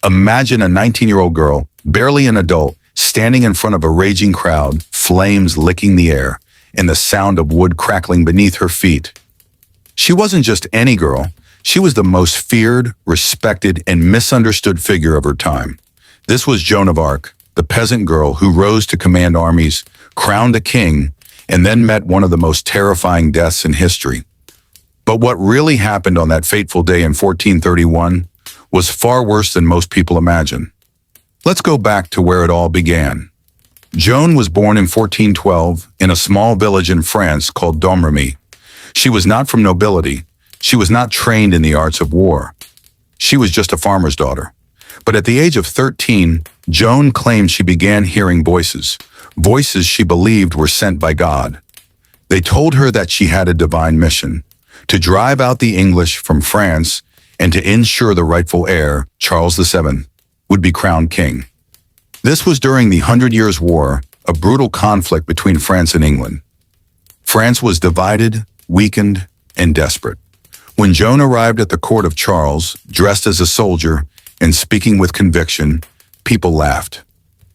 Imagine a 19-year-old girl, barely an adult, standing in front of a raging crowd, flames licking the air, and the sound of wood crackling beneath her feet. She wasn't just any girl. She was the most feared, respected, and misunderstood figure of her time. This was Joan of Arc, the peasant girl who rose to command armies, crowned a king, and then met one of the most terrifying deaths in history. But what really happened on that fateful day in 1431 was far worse than most people imagine. Let's go back to where it all began. Joan was born in 1412 in a small village in France called Domremy. She was not from nobility. She was not trained in the arts of war. She was just a farmer's daughter. But at the age of 13, Joan claimed she began hearing voices she believed were sent by God. They told her that she had a divine mission, to drive out the English from France and to ensure the rightful heir, Charles VII, would be crowned king. This was during the 100 Years' War, a brutal conflict between France and England. France was divided, weakened, and desperate. When Joan arrived at the court of Charles, dressed as a soldier and speaking with conviction, people laughed.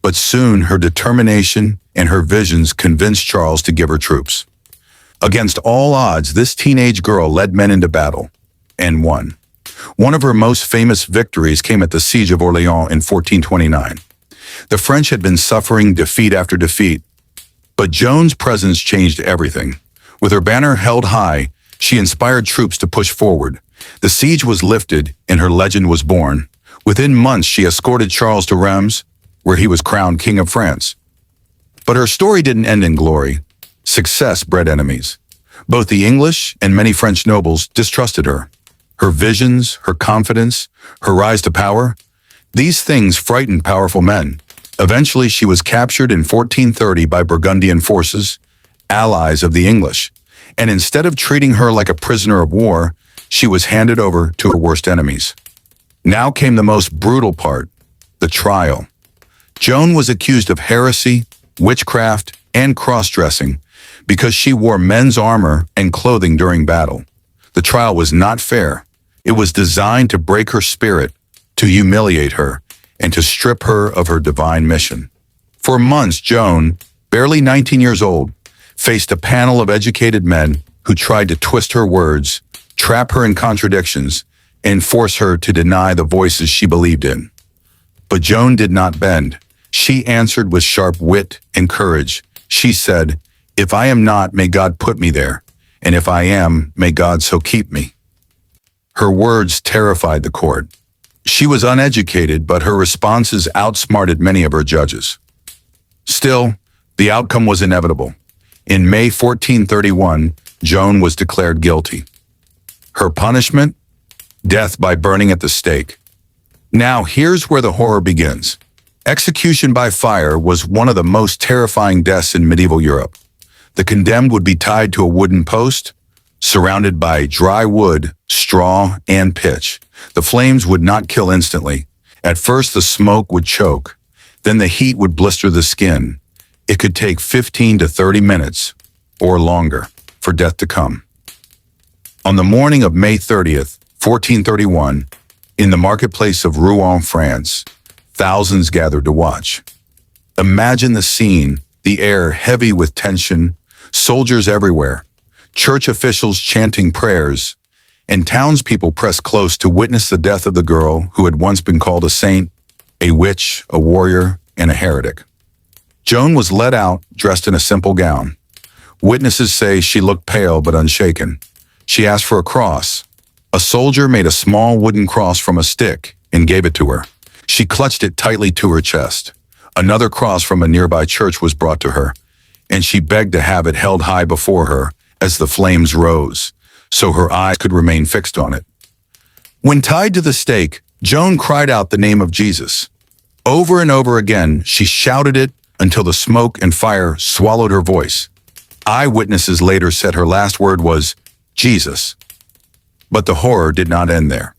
But soon her determination and her visions convinced Charles to give her troops. Against all odds, this teenage girl led men into battle and won. One of her most famous victories came at the Siege of Orléans in 1429. The French had been suffering defeat after defeat, but Joan's presence changed everything. With her banner held high, she inspired troops to push forward. The siege was lifted and her legend was born. Within months, she escorted Charles to Reims, where he was crowned King of France. But her story didn't end in glory. Success bred enemies. Both the English and many French nobles distrusted her. Her visions, her confidence, her rise to power, these things frightened powerful men. Eventually, she was captured in 1430 by Burgundian forces, allies of the English. And instead of treating her like a prisoner of war, she was handed over to her worst enemies. Now came the most brutal part, the trial. Joan was accused of heresy, witchcraft, and cross-dressing because she wore men's armor and clothing during battle. The trial was not fair. It was designed to break her spirit, to humiliate her, and to strip her of her divine mission. For months, Joan, barely 19 years old, faced a panel of educated men who tried to twist her words, trap her in contradictions, and force her to deny the voices she believed in. But Joan did not bend. She answered with sharp wit and courage. She said, "If I am not, may God put me there, and if I am, may God so keep me." Her words terrified the court. She was uneducated, but her responses outsmarted many of her judges. Still, the outcome was inevitable. In May 1431, Joan was declared guilty. Her punishment? Death by burning at the stake. Now, here's where the horror begins. Execution by fire was one of the most terrifying deaths in medieval Europe. The condemned would be tied to a wooden post, surrounded by dry wood, straw, and pitch. The flames would not kill instantly. At first, the smoke would choke. Then the heat would blister the skin. It could take 15 to 30 minutes, or longer, for death to come. On the morning of May 30th, 1431, in the marketplace of Rouen, France, thousands gathered to watch. Imagine the scene, the air heavy with tension, soldiers everywhere, church officials chanting prayers, and townspeople pressed close to witness the death of the girl who had once been called a saint, a witch, a warrior, and a heretic. Joan was led out, dressed in a simple gown. Witnesses say she looked pale but unshaken. She asked for a cross. A soldier made a small wooden cross from a stick and gave it to her. She clutched it tightly to her chest. Another cross from a nearby church was brought to her, and she begged to have it held high before her as the flames rose, so her eyes could remain fixed on it. When tied to the stake, Joan cried out the name of Jesus. Over and over again, she shouted it until the smoke and fire swallowed her voice. Eyewitnesses later said her last word was, "Jesus." But the horror did not end there.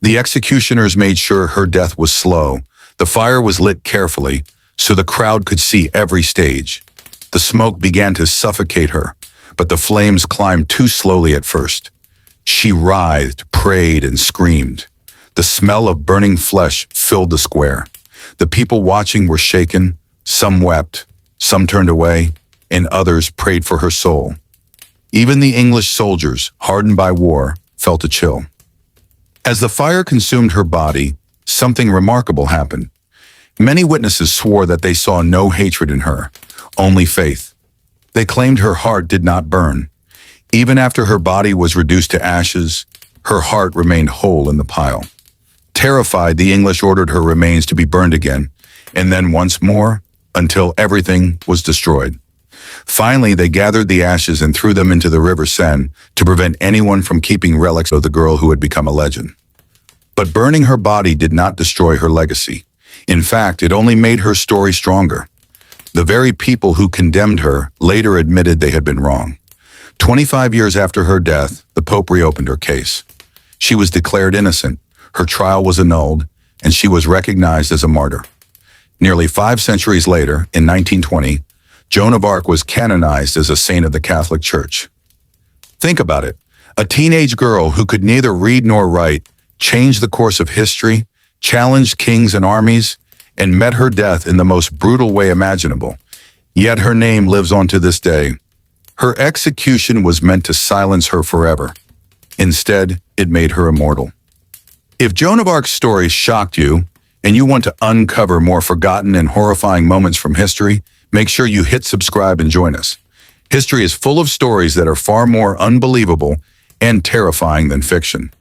The executioners made sure her death was slow. The fire was lit carefully, so the crowd could see every stage. The smoke began to suffocate her, but the flames climbed too slowly at first. She writhed, prayed, and screamed. The smell of burning flesh filled the square. The people watching were shaken, some wept, some turned away, and others prayed for her soul. Even the English soldiers, hardened by war, felt a chill. As the fire consumed her body, something remarkable happened. Many witnesses swore that they saw no hatred in her, only faith. They claimed her heart did not burn. Even after her body was reduced to ashes, her heart remained whole in the pile. Terrified, the English ordered her remains to be burned again, and then once more, until everything was destroyed. Finally, they gathered the ashes and threw them into the River Seine to prevent anyone from keeping relics of the girl who had become a legend. But burning her body did not destroy her legacy. In fact, it only made her story stronger. The very people who condemned her later admitted they had been wrong. 25 years after her death, the Pope reopened her case. She was declared innocent, her trial was annulled, and she was recognized as a martyr. Nearly 5 centuries later, in 1920, Joan of Arc was canonized as a saint of the Catholic Church. Think about it. A teenage girl who could neither read nor write changed the course of history, challenged kings and armies, and met her death in the most brutal way imaginable. Yet her name lives on to this day. Her execution was meant to silence her forever. Instead, it made her immortal. If Joan of Arc's story shocked you, and you want to uncover more forgotten and horrifying moments from history, make sure you hit subscribe and join us. History is full of stories that are far more unbelievable and terrifying than fiction.